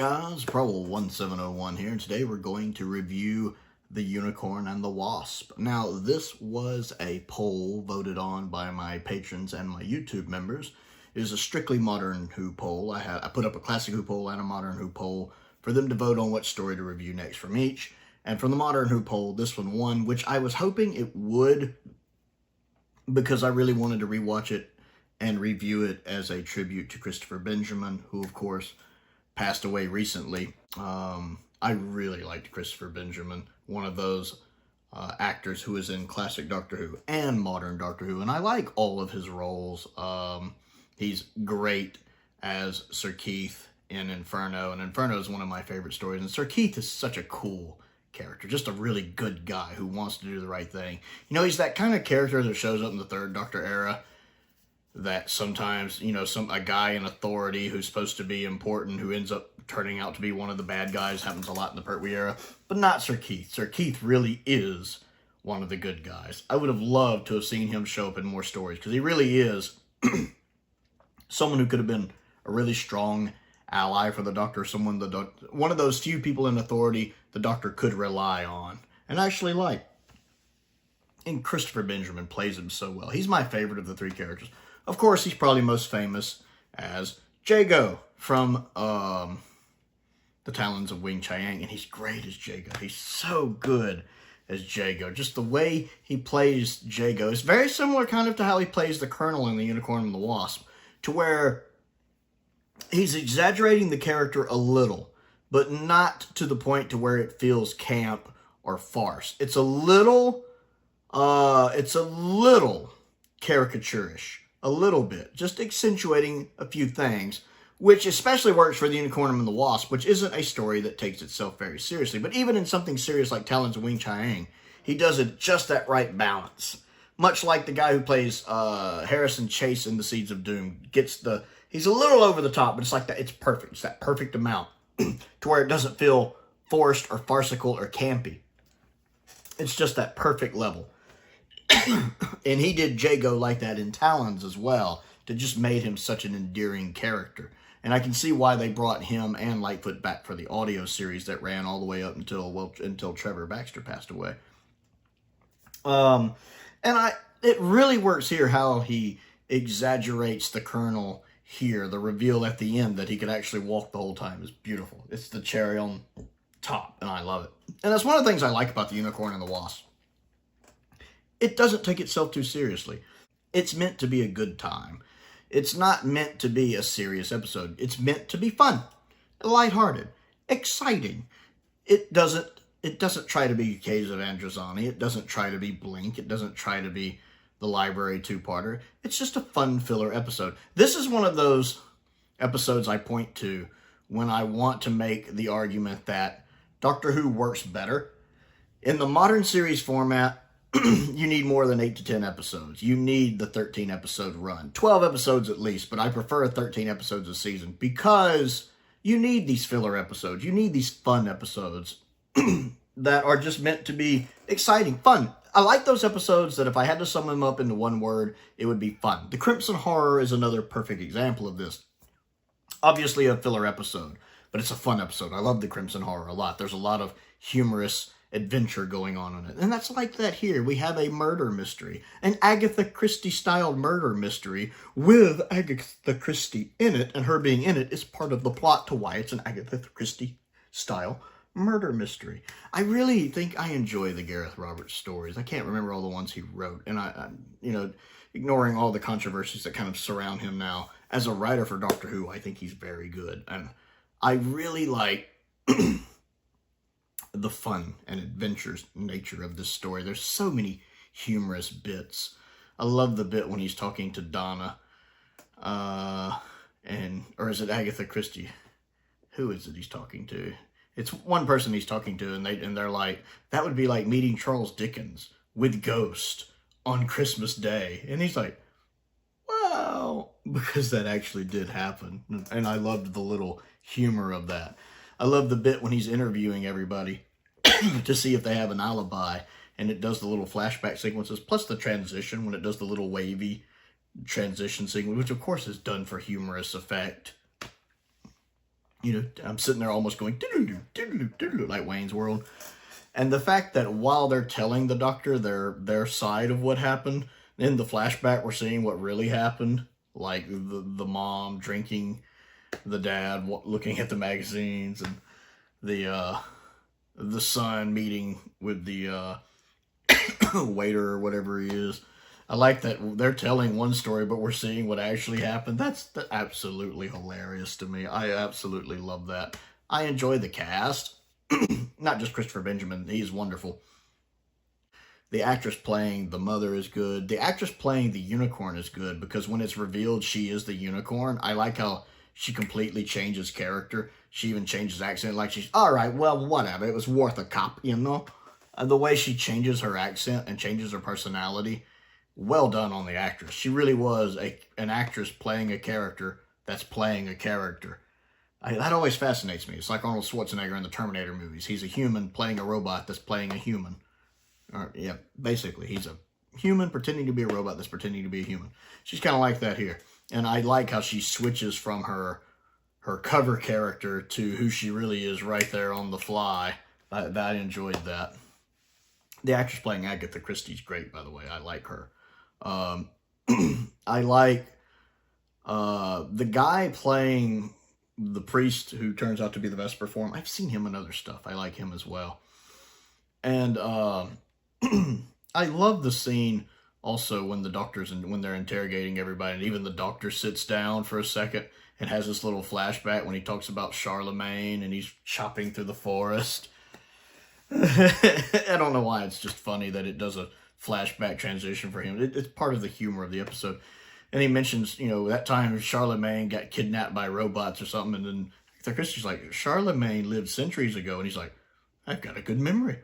guys, Prowl 1701 here, and today we're going to review The Unicorn and the Wasp. Now, this was a poll voted on by my patrons and my YouTube members. It is a strictly Modern Who poll. I put up a Classic Who poll and a Modern Who poll for them to vote on what story to review next from each. And from the Modern Who poll, this one won, which I was hoping it would because I really wanted to rewatch it and review it as a tribute to Christopher Benjamin, who, of course, passed away recently. I really liked Christopher Benjamin, one of those actors who is in classic Doctor Who and modern Doctor Who, and I like all of his roles. He's great as Sir Keith in Inferno, and Inferno is one of my favorite stories, and Sir Keith is such a cool character, just a really good guy who wants to do the right thing. You know, he's that kind of character that shows up in the Third Doctor era, that sometimes, you know, a guy in authority who's supposed to be important who ends up turning out to be one of the bad guys. Happens a lot in the Pertwee era, but not Sir Keith. Sir Keith really is one of the good guys. I would have loved to have seen him show up in more stories, because he really is someone who could have been a really strong ally for the Doctor, one of those few people in authority the Doctor could rely on and actually like. And Christopher Benjamin plays him so well. He's my favorite of the three characters. Of course, he's probably most famous as Jago from The Talons of Wing Chiang, and he's great as Jago. He's so good as Jago. Just the way he plays Jago is very similar kind of to how he plays the Colonel in The Unicorn and the Wasp, to where he's exaggerating the character a little, but not to the point to where it feels camp or farce. It's a little caricaturish. A little bit, just accentuating a few things, which especially works for The Unicorn and the Wasp, which isn't a story that takes itself very seriously. But even in something serious like Talons of Wing Chiang, he does it just that right balance. Much like the guy who plays Harrison Chase in The Seeds of Doom. He's a little over the top, but it's like that. It's perfect. It's that perfect amount to where it doesn't feel forced or farcical or campy. It's just that perfect level. And he did Jago like that in Talons as well, that just made him such an endearing character. And I can see why they brought him and Lightfoot back for the audio series that ran all the way up until Trevor Baxter passed away. It really works here how he exaggerates the Colonel here. The reveal at the end that he could actually walk the whole time is beautiful. It's the cherry on top, and I love it. And that's one of the things I like about The Unicorn and the Wasp. It doesn't take itself too seriously. It's meant to be a good time. It's not meant to be a serious episode. It's meant to be fun, lighthearted, exciting. It doesn't try to be Caves of Androzani. It doesn't try to be Blink. It doesn't try to be the Library two-parter. It's just a fun filler episode. This is one of those episodes I point to when I want to make the argument that Doctor Who works better. In the modern series format, you need more than 8 to 10 episodes. You need the 13-episode run. 12 episodes at least, but I prefer 13 episodes a season because you need these filler episodes. You need these fun episodes that are just meant to be exciting, fun. I like those episodes that if I had to sum them up into one word, it would be fun. The Crimson Horror is another perfect example of this. Obviously a filler episode, but it's a fun episode. I love the Crimson Horror a lot. There's a lot of humorous adventure going on in it. And that's like that here. We have a murder mystery, an Agatha Christie-style murder mystery with Agatha Christie in it, and her being in it is part of the plot to why it's an Agatha Christie-style murder mystery. I really think I enjoy the Gareth Roberts stories. I can't remember all the ones he wrote, and I ignoring all the controversies that kind of surround him now, as a writer for Doctor Who, I think he's very good. And I really like the fun and adventurous nature of this story. There's so many humorous bits. I love the bit when he's talking to Donna, or is it Agatha Christie? Who is it he's talking to? It's one person he's talking to, and they're like, that would be like meeting Charles Dickens with Ghost on Christmas Day. And he's like, wow, because that actually did happen. And I loved the little humor of that. I love the bit when he's interviewing everybody to see if they have an alibi, and it does the little flashback sequences, plus the transition when it does the little wavy transition sequence, which of course is done for humorous effect. You know, I'm sitting there almost going, doo-doo-doo, doo-doo-doo, doo-doo-doo, like Wayne's World. And the fact that while they're telling the doctor their side of what happened, in the flashback we're seeing what really happened, like the mom drinking, the dad looking at the magazines, and the son meeting with the waiter or whatever he is. I like that they're telling one story, but we're seeing what actually happened. That's absolutely hilarious to me. I absolutely love that. I enjoy the cast. Not just Christopher Benjamin. He's wonderful. The actress playing the mother is good. The actress playing the unicorn is good, because when it's revealed she is the unicorn, I like how she completely changes character. She even changes accent. Like she's, all right, well, whatever. It was worth a cop, you know? The way she changes her accent and changes her personality, well done on the actress. She really was an actress playing a character that's playing a character. That always fascinates me. It's like Arnold Schwarzenegger in the Terminator movies. He's a human playing a robot that's playing a human. Yeah, basically, he's a human pretending to be a robot that's pretending to be a human. She's kind of like that here. And I like how she switches from her cover character to who she really is right there on the fly. I enjoyed that. The actress playing Agatha Christie's great, by the way. I like her. I like the guy playing the priest who turns out to be the Vesper form. I've seen him in other stuff. I like him as well. And I love the scene also when the doctors and when they're interrogating everybody, and even the doctor sits down for a second and has this little flashback when he talks about Charlemagne and he's chopping through the forest. I don't know why, it's just funny that it does a flashback transition for him. It's part of the humor of the episode. And he mentions, you know, that time Charlemagne got kidnapped by robots or something, and then the Christian's like, Charlemagne lived centuries ago, and he's like, I've got a good memory.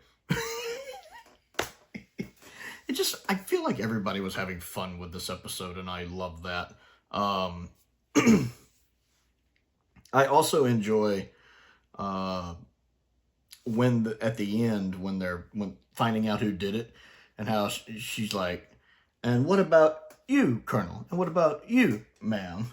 I feel like everybody was having fun with this episode, and I love that. I also enjoy at the end when finding out who did it, and how she's like, and what about you, Colonel? And what about you, ma'am?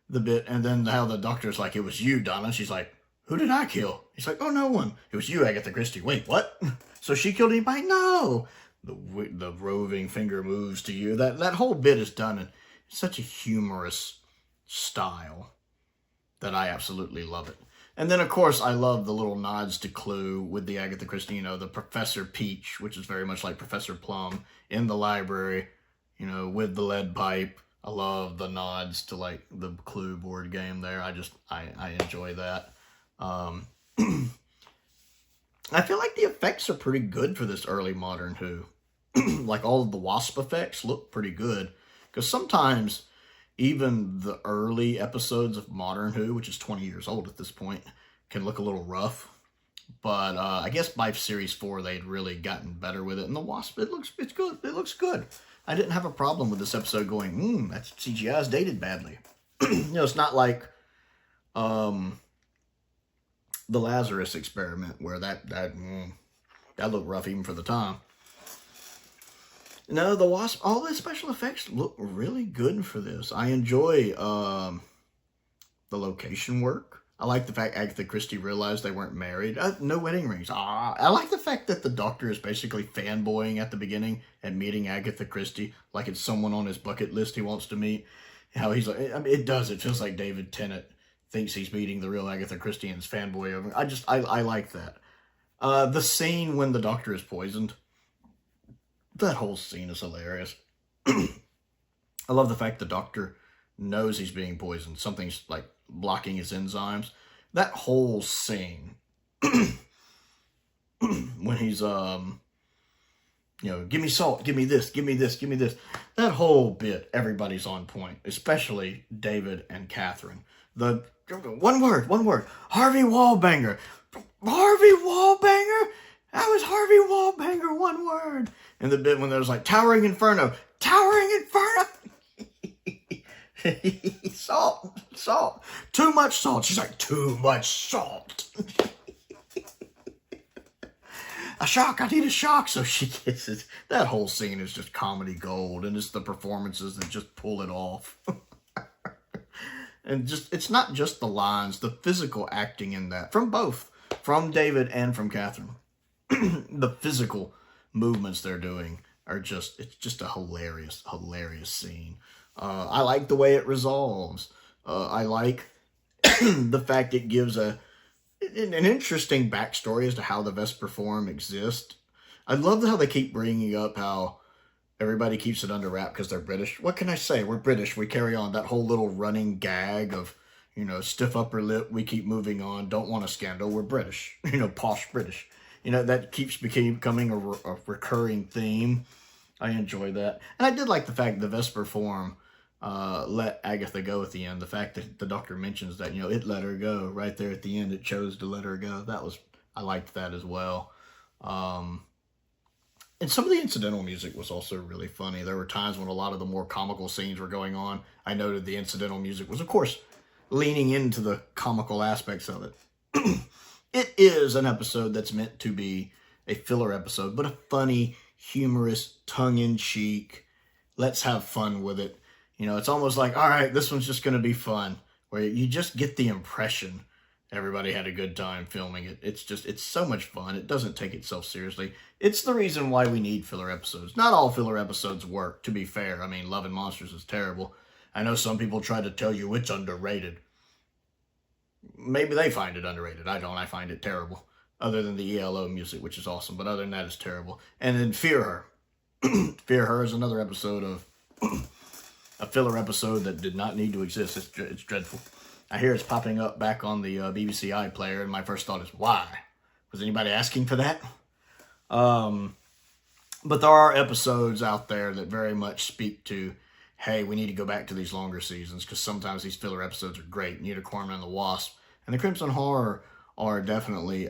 The bit, and then how the doctor's like, it was you, Donna. She's like, who did I kill? He's like, oh, no one. It was you, Agatha Christie. Wait, what? So she killed anybody? No. The roving finger moves to you. That whole bit is done in such a humorous style that I absolutely love it. And then, of course, I love the little nods to Clue with the Agatha Christie, you know, the Professor Peach, which is very much like Professor Plum in the library, you know, with the lead pipe. I love the nods to, like, the Clue board game there. I enjoy that. I feel like the effects are pretty good for this early modern Who. Like, all of the Wasp effects look pretty good. Because sometimes even the early episodes of modern Who, which is 20 years old at this point, can look a little rough. But I guess by Series 4, they'd really gotten better with it. And the Wasp, it's good. It looks good. I didn't have a problem with this episode going, that's CGI's dated badly. You know, it's not like the Lazarus Experiment, where that looked rough even for the time. No, the Wasp, all the special effects look really good for this. I enjoy the location work. I like the fact Agatha Christie realized they weren't married. No wedding rings. I like the fact that the doctor is basically fanboying at the beginning and meeting Agatha Christie like it's someone on his bucket list he wants to meet. How he's like, I mean, it feels like David Tennant thinks he's meeting the real Agatha Christie and is fanboy over. I like that. The scene when the doctor is poisoned, that whole scene is hilarious. I love the fact the doctor knows he's being poisoned. Something's like blocking his enzymes. That whole scene, when he's, you know, give me salt, give me this, give me this, give me this. That whole bit, everybody's on point, especially David and Catherine. The one word, Harvey Wallbanger. Harvey Wallbanger? How is Harvey Wallbanger one word? And the bit when there's like Towering Inferno. Towering Inferno? Salt. Too much salt. She's like, too much salt. A shock. I need a shock. So she gets it. That whole scene is just comedy gold. And it's the performances that just pull it off. And just, it's not just the lines, the physical acting in that, from both, from David and from Catherine. The physical movements they're doing are just, it's just a hilarious, hilarious scene. I like the way it resolves. I like the fact it gives an interesting backstory as to how the Vesper form exists. I love how they keep bringing up how everybody keeps it under wrap because they're British. What can I say? We're British. We carry on that whole little running gag of, you know, stiff upper lip. We keep moving on. Don't want a scandal. We're British. You know, posh British. You know, that keeps becoming a recurring theme. I enjoy that. And I did like the fact the Vesper form let Agatha go at the end. The fact that the Doctor mentions that, you know, it let her go right there at the end. It chose to let her go. That was, I liked that as well. And some of the incidental music was also really funny. There were times when a lot of the more comical scenes were going on. I noted the incidental music was, of course, leaning into the comical aspects of it. It is an episode that's meant to be a filler episode, but a funny, humorous, tongue-in-cheek, let's have fun with it. You know, it's almost like, all right, this one's just going to be fun, where you just get the impression everybody had a good time filming it. It's just, it's so much fun. It doesn't take itself seriously. It's the reason why we need filler episodes. Not all filler episodes work, to be fair. I mean, Love and Monsters is terrible. I know some people try to tell you it's underrated. Maybe they find it underrated. I don't. I find it terrible. Other than the ELO music, which is awesome. But other than that, it's terrible. And then Fear Her. Fear Her is another episode of a filler episode that did not need to exist. It's dreadful. I hear it's popping up back on the BBC iPlayer, and my first thought is, why? Was anybody asking for that? But there are episodes out there that very much speak to, hey, we need to go back to these longer seasons, because sometimes these filler episodes are great. Unicorn and the Wasp and the Crimson Horror are definitely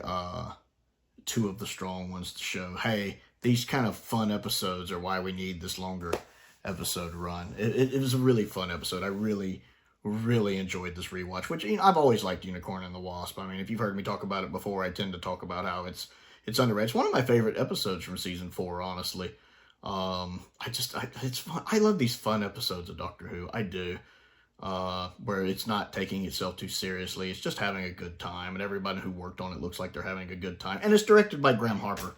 two of the strong ones to show, hey, these kind of fun episodes are why we need this longer episode run. It was a really fun episode. I really enjoyed this rewatch, which, you know, I've always liked Unicorn and the Wasp. I mean, if you've heard me talk about it before, I tend to talk about how it's underrated. It's one of my favorite episodes from season 4, honestly. It's fun. I love these fun episodes of Doctor Who. I do. Where it's not taking itself too seriously. It's just having a good time, and everybody who worked on it looks like they're having a good time. And it's directed by Graham Harper.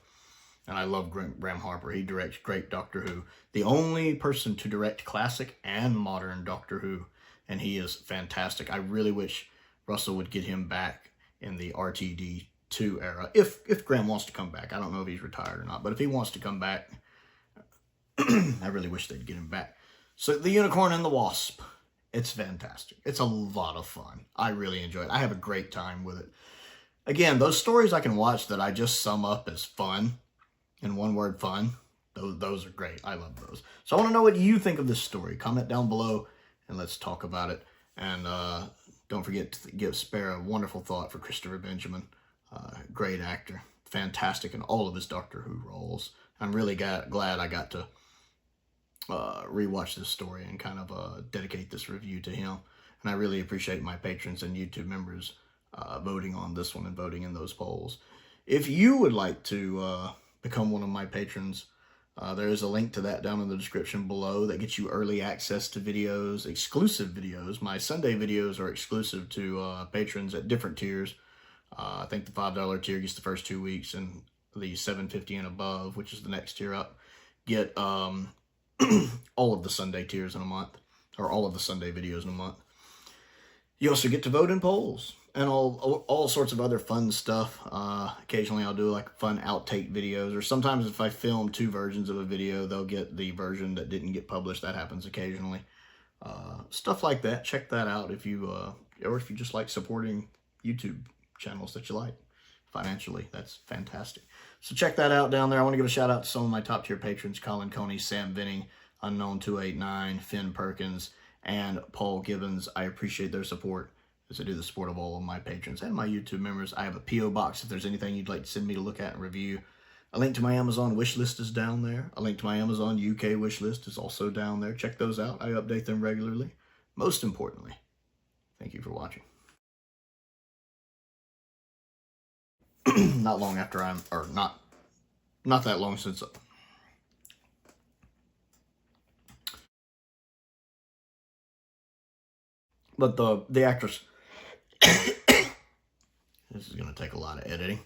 And I love Graham Harper. He directs great Doctor Who. The only person to direct classic and modern Doctor Who. And he is fantastic. I really wish Russell would get him back in the RTD2 era. If Graham wants to come back. I don't know if he's retired or not. But if he wants to come back, I really wish they'd get him back. So the Unicorn and the Wasp. It's fantastic. It's a lot of fun. I really enjoy it. I have a great time with it. Again, those stories I can watch that I just sum up as fun, in one word, fun, those are great. I love those. So I want to know what you think of this story. Comment down below and let's talk about it. And don't forget to spare a wonderful thought for Christopher Benjamin. Great actor. Fantastic in all of his Doctor Who roles. I'm really glad I got to rewatch this story and kind of dedicate this review to him. And I really appreciate my patrons and YouTube members voting on this one and voting in those polls. If you would like to become one of my patrons, there is a link to that down in the description below that gets you early access to videos, exclusive videos. My Sunday videos are exclusive to patrons at different tiers. I think the $5 tier gets the first 2 weeks, and the $7.50 and above, which is the next tier up, get all of the Sunday tiers in a month, or all of the Sunday videos in a month. You also get to vote in polls and all sorts of other fun stuff. Occasionally I'll do like fun outtake videos, or sometimes if I film 2 versions of a video, they'll get the version that didn't get published. That happens occasionally. Stuff like that. Check that out if you, or if you just like supporting YouTube channels that you like financially. That's fantastic. So check that out down there. I want to give a shout out to some of my top tier patrons: Colin Coney, Sam Venning, Unknown289, Finn Perkins, and Paul Gibbons. I appreciate their support, as I do the support of all of my patrons and my YouTube members. I have a P.O. box if there's anything you'd like to send me to look at and review. A link to my Amazon wish list is down there. A link to my Amazon UK wish list is also down there. Check those out. I update them regularly. Most importantly, thank you for watching. Not long after not that long since But the actress... This is going to take a lot of editing.